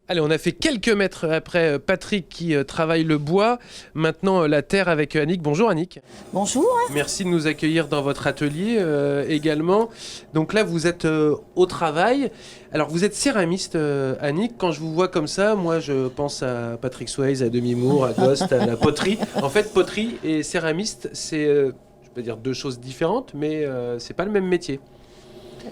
Allez, on a fait quelques mètres après Patrick qui travaille le bois. Maintenant, la terre avec Annick. Bonjour Annick. Bonjour. Merci de nous accueillir dans votre atelier également. Donc là, vous êtes au travail. Alors, vous êtes céramiste, Annick. Quand je vous vois comme ça, moi, je pense à Patrick Swayze, à Demi Moore, à Ghost, à la poterie. En fait, poterie et céramiste, c'est, je peux dire deux choses différentes, mais c'est pas le même métier.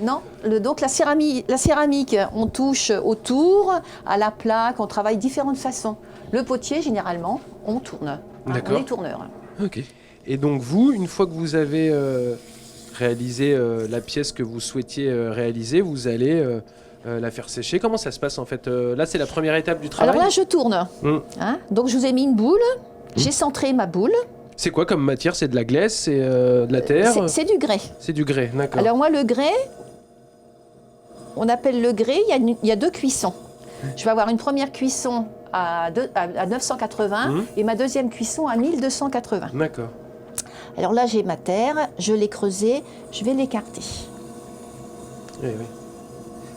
Non, donc la céramique, on touche autour, à la plaque, on travaille différentes façons. Le potier, généralement, on tourne. D'accord. On est tourneur. Ok. Et donc vous, une fois que vous avez réalisé la pièce que vous souhaitiez réaliser, vous allez la faire sécher. Comment ça se passe en fait Là, c'est la première étape du travail. Alors là, je tourne. Donc je vous ai mis une boule, j'ai centré ma boule. C'est quoi comme matière? C'est de la glaise? C'est de la terre? C'est du grès. C'est du grès, d'accord. Alors moi, le grès, on appelle le grès, il y a deux cuissons. Je vais avoir une première cuisson à 980 et ma deuxième cuisson à 1280. D'accord. Alors là, j'ai ma terre, je l'ai creusée, je vais l'écarter. Oui, oui.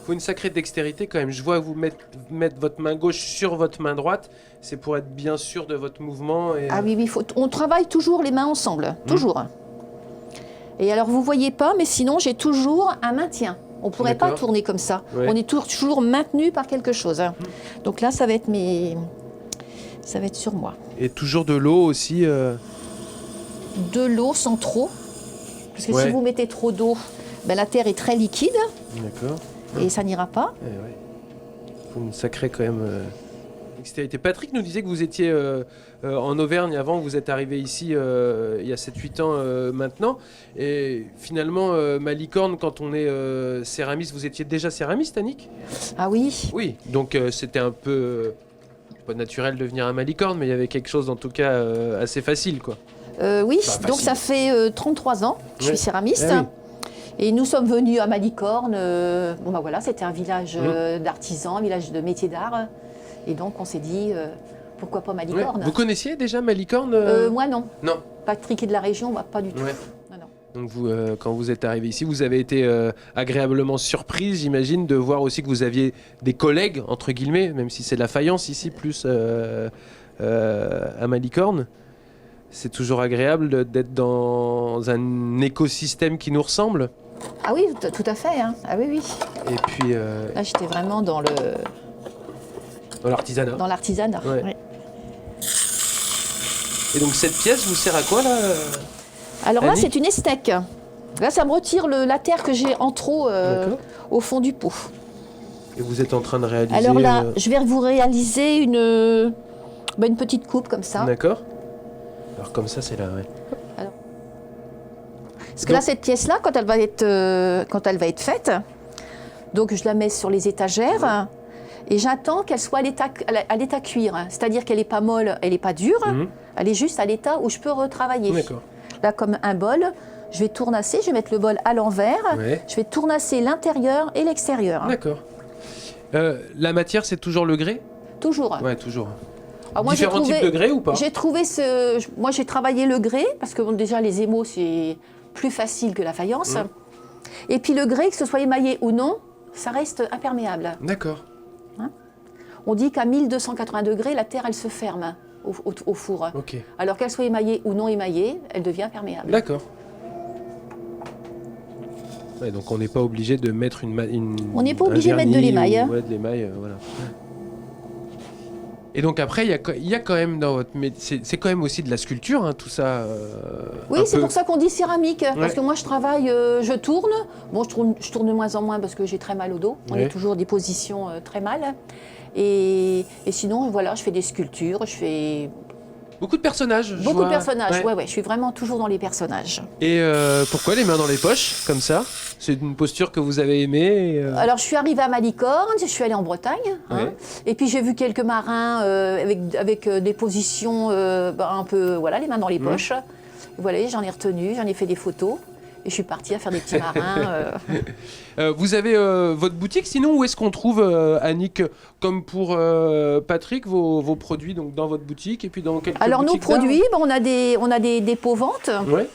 Il faut une sacrée dextérité quand même. Je vois vous mettre votre main gauche sur votre main droite. C'est pour être bien sûr de votre mouvement. Et... Ah oui, oui, on travaille toujours les mains ensemble, toujours. Et alors, vous ne voyez pas, mais sinon, j'ai toujours un maintien. On ne pourrait pas tourner comme ça. Ouais. On est toujours maintenu par quelque chose. Donc là, ça va être sur moi. Et toujours de l'eau aussi De l'eau sans trop. Parce que si vous mettez trop d'eau, ben, la terre est très liquide. D'accord. Et ça n'ira pas. Il faut une sacrée quand même dextérité. Patrick nous disait que vous étiez en Auvergne avant, vous êtes arrivé ici il y a 7-8 ans maintenant. Et finalement, Malicorne, quand on est céramiste, vous étiez déjà céramiste, Annick? Ah oui. Oui, donc c'était un peu pas naturel de venir à Malicorne, mais il y avait quelque chose en tout cas assez facile, quoi. Oui, donc ça fait 33 ans que je suis céramiste. Ah, oui. Et nous sommes venus à Malicorne. Bon ben voilà, c'était un village d'artisans, un village de métiers d'art. Et donc on s'est dit, pourquoi pas Malicorne? Vous connaissiez déjà Malicorne Moi non. Non. Patrick est de la région, bah, pas du tout. Non, non. Donc vous, quand vous êtes arrivé ici, vous avez été agréablement surprise, j'imagine, de voir aussi que vous aviez des collègues, entre guillemets, même si c'est de la faïence ici, plus à Malicorne. C'est toujours agréable d'être dans un écosystème qui nous ressemble. Ah oui, tout à fait. Hein. Ah oui, oui. Et puis... Là, j'étais vraiment dans l'artisanat. Dans l'artisanat, oui. Et donc cette pièce vous sert à quoi, là Alors là, c'est une estèque. Là, ça me retire la terre que j'ai en trop au fond du pot. Et vous êtes en train de réaliser... Alors là, je vais vous réaliser une petite coupe comme ça. D'accord. Alors comme ça, c'est là, ouais. Alors, parce que là, cette pièce-là, quand elle va être faite, donc je la mets sur les étagères et j'attends qu'elle soit à l'état cuir. C'est-à-dire qu'elle n'est pas molle, elle n'est pas dure, elle est juste à l'état où je peux retravailler. D'accord. Là, comme un bol, je vais tournasser, je vais mettre le bol à l'envers, je vais tournasser l'intérieur et l'extérieur. D'accord. La matière, c'est toujours le grès? Toujours. Ouais, toujours. Alors moi, différents types de grès ou pas? J'ai trouvé moi, j'ai travaillé le grès, parce que bon, déjà, les émaux, c'est plus facile que la faïence. Et puis le grès, que ce soit émaillé ou non, ça reste imperméable. D'accord. Hein? On dit qu'à 1280 degrés, la terre, elle se ferme au four. Okay. Alors qu'elle soit émaillée ou non émaillée, elle devient perméable. D'accord. Ouais, donc on n'est pas obligé de mettre on n'est pas obligé de mettre de l'émail. Ouais, de l'émail, voilà. Et donc après, il y a quand même dans votre métier, c'est quand même aussi de la sculpture, hein, tout ça. Oui, c'est pour ça qu'on dit céramique, parce que moi je travaille, je tourne. Bon, je tourne de moins en moins parce que j'ai très mal au dos. On est toujours des positions très mal. Et sinon, voilà, je fais des sculptures, je fais... Beaucoup de personnages. Beaucoup de personnages, ouais, je suis vraiment toujours dans les personnages. Et pourquoi les mains dans les poches, comme ça? C'est une posture que vous avez aimée Alors, je suis arrivée à Malicorne, je suis allée en Bretagne. Hein, et puis, j'ai vu quelques marins avec des positions un peu, voilà, les mains dans les poches. Et voilà, j'en ai retenu, j'en ai fait des photos. Et je suis partie à faire des petits marins. Vous avez votre boutique, sinon où est-ce qu'on trouve, Annick, comme pour Patrick, vos produits donc, dans votre boutique et puis dans quelques Alors nos produits, on a des dépôts ventes. Ouais.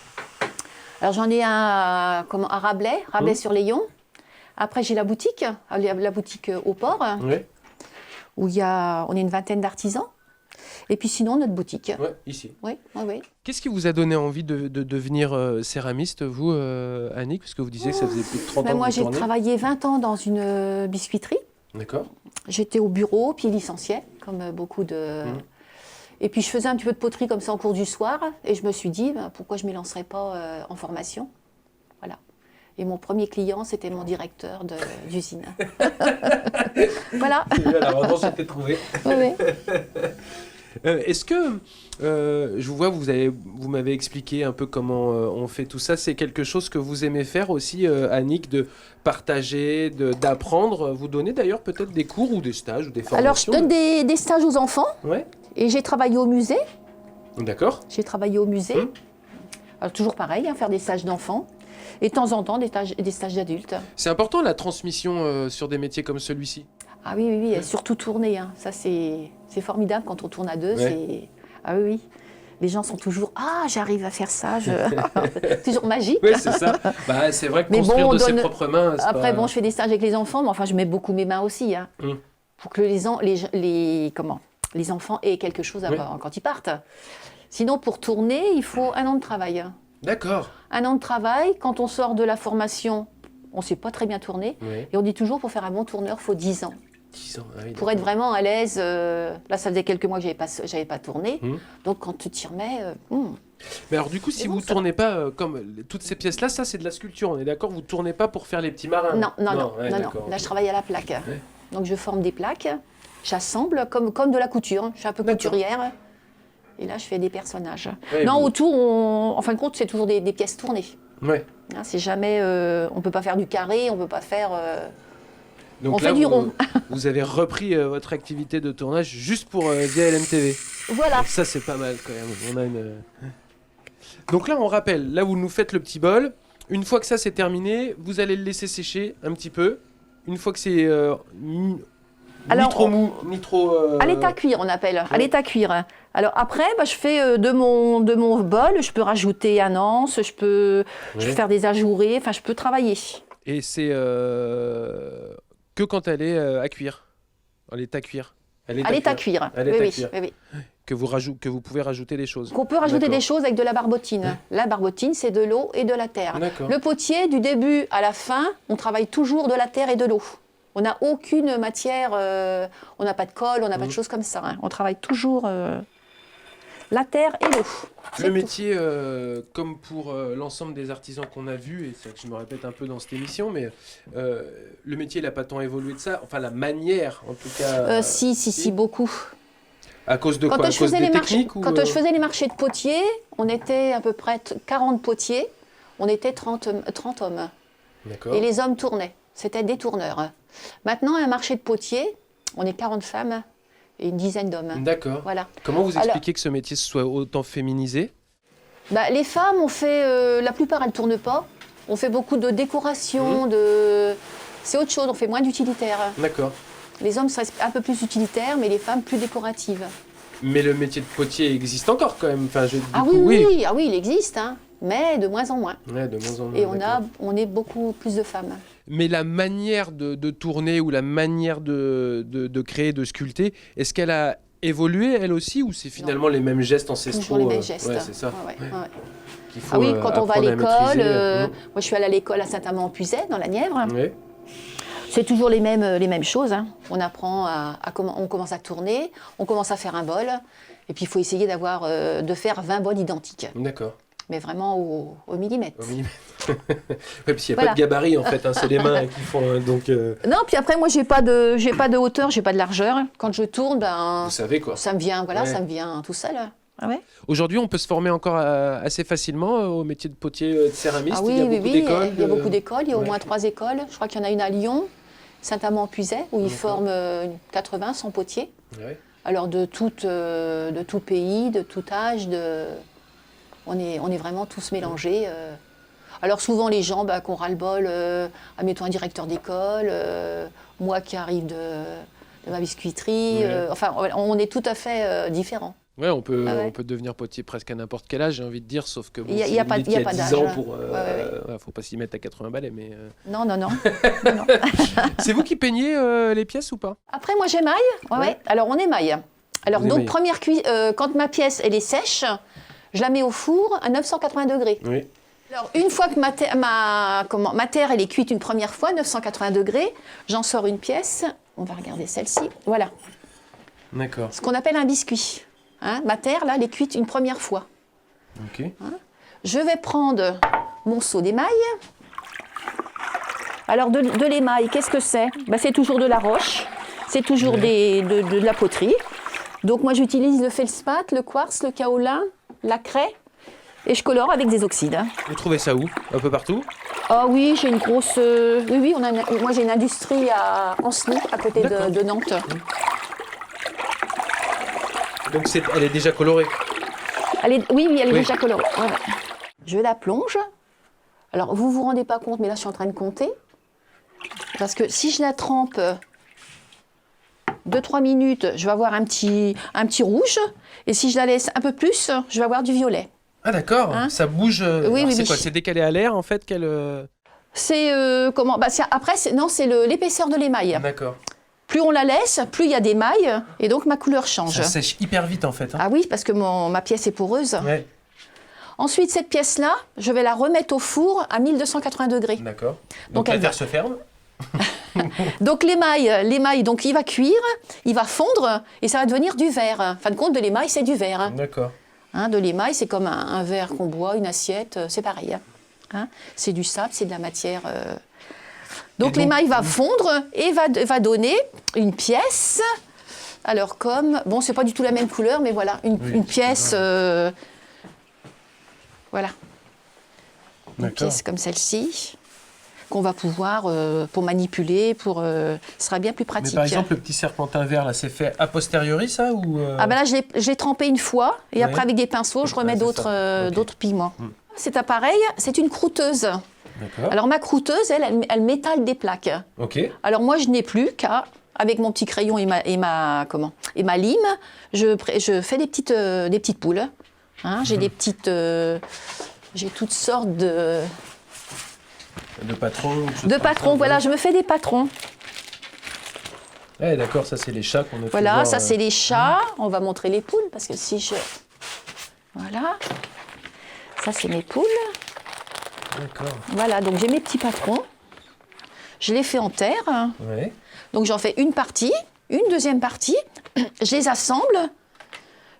Alors j'en ai un à Rabelais sur Léon. Après j'ai la boutique au port. Ouais. où on est une vingtaine d'artisans. Et puis sinon, notre boutique. Ouais, ici. Oui, oui, oui. Qu'est-ce qui vous a donné envie de devenir céramiste, vous, Annick? Parce que vous disiez que ça faisait plus de 30 ans que Moi, vous j'ai tournez. travaillé 20 ans dans une biscuiterie. D'accord. J'étais au bureau, puis licenciée, comme beaucoup de... Et puis je faisais un petit peu de poterie comme ça en cours du soir. Et je me suis dit, pourquoi je ne m'y lancerais pas en formation? Voilà. Et mon premier client, c'était mon directeur d'usine. Voilà. La revanche était trouvée. Oui, oui. Est-ce que, je vous vois, vous m'avez expliqué un peu comment on fait tout ça. C'est quelque chose que vous aimez faire aussi, Annick, de partager, d'apprendre. Vous donnez d'ailleurs peut-être des cours ou des stages ou des formations? Alors, je donne des stages aux enfants. Ouais. Et j'ai travaillé au musée. D'accord. J'ai travaillé au musée. Alors, toujours pareil, faire des stages d'enfants. Et de temps en temps, des stages d'adultes. C'est important la transmission sur des métiers comme celui-ci? Ah oui, oui, oui. Et surtout tourner. Ça, c'est formidable quand on tourne à deux. Ouais. Ah oui, oui. Les gens sont toujours « Ah, j'arrive à faire ça ». Toujours magique. Oui, c'est ça. C'est vrai que construire de ses propres mains... Après, je fais des stages avec les enfants, mais enfin, je mets beaucoup mes mains aussi. Pour que les enfants aient quelque chose quand ils partent. Sinon, pour tourner, il faut 1 an de travail. D'accord. 1 an de travail. Quand on sort de la formation, on ne sait pas très bien tourner. Oui. Et on dit toujours, pour faire un bon tourneur, il faut 10 ans. 10 ans, oui, pour être vraiment à l'aise. Là, ça faisait quelques mois que je n'avais pas tourné. Donc, quand tu t'y remets... Mais alors, du coup, si vous ne tournez pas comme toutes ces pièces-là, ça, c'est de la sculpture, on est d'accord? Vous ne tournez pas pour faire les petits marins? Non. Là, je travaille à la plaque. Ouais. Donc, je forme des plaques. J'assemble comme de la couture. Je suis un peu couturière. Et là, je fais des personnages. Ouais, autour, en fin de compte, c'est toujours des pièces tournées. Ouais. C'est jamais... on ne peut pas faire du carré, on ne peut pas faire... Donc on fait du rond. Vous avez repris votre activité de tournage juste pour via LMTV. Voilà. Donc ça, c'est pas mal quand même. Donc là, on rappelle, là, vous nous faites le petit bol. Une fois que ça, c'est terminé, vous allez le laisser sécher un petit peu. Une fois que c'est ni trop mou, ni trop... À l'état cuire, on appelle. Ouais. À l'état cuire. Alors après, je fais de mon bol, je peux rajouter un anse, je peux faire des ajourés, enfin, je peux travailler. Et c'est que quand elle est à cuire, à l'état cuire. À l'état cuire. Oui. Que vous pouvez rajouter des choses. Qu'on peut rajouter des choses avec de la barbotine. La barbotine, c'est de l'eau et de la terre. Le potier, du début à la fin, on travaille toujours de la terre et de l'eau. On n'a aucune matière, on n'a pas de colle, on n'a pas de choses comme ça. On travaille toujours la terre et l'eau. Le métier, comme pour l'ensemble des artisans qu'on a vus, et c'est vrai que je me répète un peu dans cette émission, mais le métier, il n'a pas tant évolué de ça. Enfin, la manière, en tout cas. Si, beaucoup. À cause de quoi? À cause des techniques Quand je faisais les marchés de potiers, on était à peu près 40 potiers, on était 30 hommes. D'accord. Et les hommes tournaient, c'était des tourneurs. Maintenant, un marché de potiers, on est 40 femmes et une dizaine d'hommes. D'accord. Voilà. Comment vous expliquez que ce métier soit autant féminisé? Les femmes, on fait, la plupart, elles ne tournent pas. On fait beaucoup de décoration, c'est autre chose, on fait moins d'utilitaire. D'accord. Les hommes sont un peu plus utilitaires, mais les femmes plus décoratives. Mais le métier de potier existe encore quand même. Enfin, oui, il existe, mais de moins en moins. Ouais, de moins en moins. Et on est beaucoup plus de femmes. Mais la manière de tourner ou la manière de créer, de sculpter, est-ce qu'elle a évolué elle aussi, ou c'est finalement les mêmes gestes ancestraux? Toujours les mêmes gestes. Ouais, c'est ça. Ouais. Faut, quand on va à l'école, moi je suis allée à l'école à Saint-Amand-en-Puisaye, dans la Nièvre. Ouais. C'est toujours les mêmes choses. On apprend on commence à tourner, on commence à faire un bol, et puis il faut essayer de faire 20 bols identiques. D'accord. Mais vraiment au millimètre. Au millimètre. Parce qu'il n'y a pas de gabarit en fait, c'est les mains qui font. Donc. Non, puis après moi j'ai pas de hauteur, j'ai pas de largeur. Quand je tourne, vous savez quoi. Ça me vient, ça me vient tout seul. Ah ouais. Aujourd'hui, on peut se former encore assez facilement au métier de potier, de céramiste. Oui, il y a beaucoup d'écoles. Il y a beaucoup d'écoles. Il y a au moins 3 écoles. Je crois qu'il y en a une à Lyon, Saint-Amand-en-Puisaye, où ils forment 80, 100 potiers. Ouais. Alors de tout pays, de tout âge, on est vraiment tous mélangés. Alors souvent les gens qui ont ras-le-bol, admettons un directeur d'école, moi qui arrive de ma biscuiterie, on est tout à fait différents. Ouais, on peut, Ah ouais. on peut devenir potier presque à n'importe quel âge, j'ai envie de dire, sauf que bon, Il y a- c'est il y a une pas- limite il y a qui pas 10 d'âge. ans pour... Ouais. faut pas s'y mettre à 80 balais, mais... Non, non, non. Non, non. C'est vous qui peignez les pièces ou pas? Après, moi, j'émaille. Ouais, Ouais. ouais. Alors, on émaille. Alors, Vous donc, émaillez. quand ma pièce, elle est sèche, je la mets au four à 980 degrés. Oui. Alors, une fois que ma terre, elle est cuite une première fois, 980 degrés, j'en sors une pièce. On va regarder celle-ci. Voilà. D'accord. Ce qu'on appelle un biscuit. Hein, ma terre, là, elle est cuite une première fois. Ok. Je vais prendre mon seau d'émail. Alors, de l'émail, qu'est-ce que c'est? Ben, c'est toujours de la roche, c'est toujours de la poterie. Donc, moi, j'utilise le feldspath, le quartz, le kaolin, la craie, et je colore avec des oxydes. Vous trouvez ça où? Un peu partout? Ah oui, j'ai une grosse... Oui, moi, j'ai une industrie à Ancenis, à côté D'accord. de Nantes. Donc elle est déjà colorée? Oui, elle est Oui. déjà colorée. Ouais, ouais. Je la plonge. Alors, vous vous rendez pas compte, mais là, je suis en train de compter. Parce que si je la trempe 2-3 minutes, je vais avoir un petit rouge. Et si je la laisse un peu plus, je vais avoir du violet. Ah d'accord, Hein? ça bouge. Oui, Alors, oui, c'est oui. quoi? C'est décalé à l'air en fait qu'elle... C'est comment? Bah, après, non, c'est l'épaisseur de l'émail. D'accord. Plus on la laisse, plus il y a des mailles, et donc ma couleur change. Ça sèche hyper vite en fait. Hein. Ah oui, parce que ma pièce est poreuse. Ouais, Ensuite, cette pièce-là, je vais la remettre au four à 1280 degrés. d'accord. Donc, Donc la elle terre va- se ferme. Donc l'émail, donc il va cuire, il va fondre, et ça va devenir du verre. En fin de compte, de l'émail, c'est du verre. D'accord. Hein, de l'émail, c'est comme un verre qu'on boit, une assiette, c'est pareil. Hein, c'est du sable, c'est de la matière. Donc l'émail va fondre et va donner une pièce. Alors bon, c'est pas du tout la même couleur, mais voilà, une c'est pièce. Voilà, une D'accord. pièce comme celle-ci qu'on va pouvoir pour manipuler, ce sera bien plus Mais pratique. par exemple, le petit serpentin vert là, c'est fait a posteriori ça ou Ah ben là, je l'ai trempé une fois, et Ouais. après avec des pinceaux, je remets Ouais, c'est d'autres ça. Ok. d'autres pigments. Cet appareil, c'est une croûteuse. D'accord. Alors ma croûteuse, elle métale des plaques. Ok. Alors moi, je n'ai plus qu'à, avec mon petit crayon et ma lime, je fais des petites poules. Hein, j'ai j'ai toutes sortes De patrons. de patrons. Voilà, je me fais des patrons. Ouais, d'accord, ça c'est les chats qu'on a fait Voilà, voir, ça c'est les chats. On va montrer les poules parce que si je... Voilà. Ça c'est mes poules. D'accord. Voilà, donc j'ai mes petits patrons. Je les fais en terre. Ouais. Donc j'en fais une partie, une deuxième partie. Je les assemble.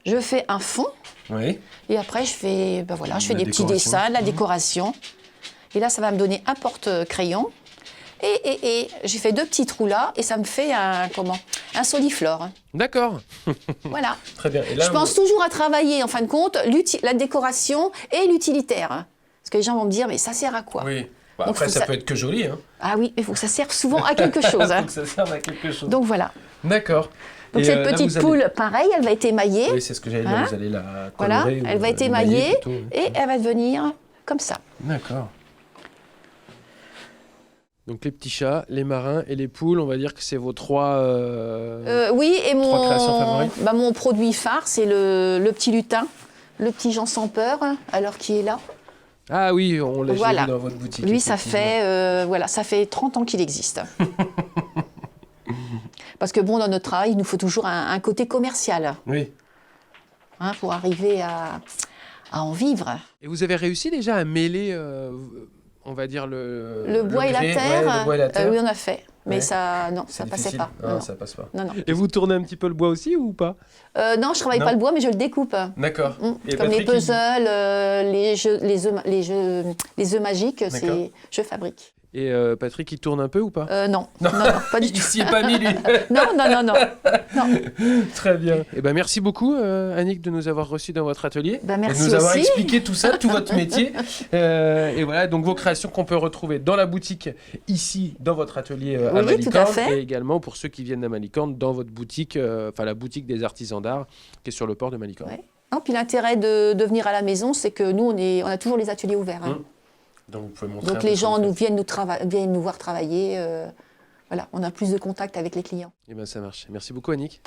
Je fais un fond. Ouais. Et après, je fais des petits décoration. dessins, de la décoration. Et là, ça va me donner un porte-crayon. Et j'ai fait 2 petits trous là, et ça me fait un soliflore. D'accord. Voilà. Très bien. Et là, Je pense toujours à travailler, en fin de compte, la décoration et l'utilitaire. Parce que les gens vont me dire, mais ça sert à quoi? Oui. Bah, Donc, après, faut ça ça- peut être que joli. Hein. Ah oui, mais il faut que ça serve souvent à quelque chose. Faut Hein. que ça serve à quelque chose. Donc voilà. D'accord. Donc Et, cette là, petite vous allez- poule, pareil, elle va être émaillée. Oui, c'est ce que j'allais dire. Hein? Vous allez la Voilà, colorer ou elle va être l'émailler émaillée plutôt, oui. et elle va devenir comme ça. D'accord. Donc les petits chats, les marins et les poules, on va dire que c'est vos trois... Oui, et Trois créations favorites? mon produit phare, c'est le petit lutin, le petit Jean sans peur, alors qui est là. Ah oui, on l'a Voilà. vu dans votre boutique. Lui, ça effectivement. fait 30 ans qu'il existe. Parce que bon, dans notre travail, il nous faut toujours un côté commercial, Oui. hein, pour arriver à en vivre. Et vous avez réussi déjà à mêler, on va dire, Le bois et la grès, terre, ouais, le bois et la terre. oui, on a fait. Mais Ouais. ça, non, C'est ça passait difficile. pas. Ah, Non, ça passe pas. non, non. Et vous tournez un petit peu le bois aussi ou pas? Non, je travaille Non. pas le bois, mais je le découpe. D'accord. Et Comme les Patrick, il- puzzles, les œufs magiques, D'accord. je fabrique. Et Patrick, il tourne un peu ou pas? Non, non, non, pas du Il tout. s'y est pas mis, lui. Non, non, non, non. Non. Très bien. Eh ben, merci beaucoup, Annick, de nous avoir reçus dans votre atelier. Ben, et merci de nous avoir aussi. expliqué tout ça, tout votre métier. Et voilà, donc vos créations qu'on peut retrouver dans la boutique, ici, dans votre atelier à Oui, Malicorne. tout à fait. Et également, pour ceux qui viennent à Malicorne, dans votre boutique, enfin la boutique des artisans d'art, qui est sur le port de Malicorne. Ouais. Non, puis l'intérêt de venir à la maison, c'est que nous, on a toujours les ateliers ouverts. Hein. Donc, vous pouvez montrer un Donc peu les ce que gens vous faites. viennent nous voir travailler. Voilà, on a plus de contact avec les clients. Eh ben, ça marche. Merci beaucoup, Annick.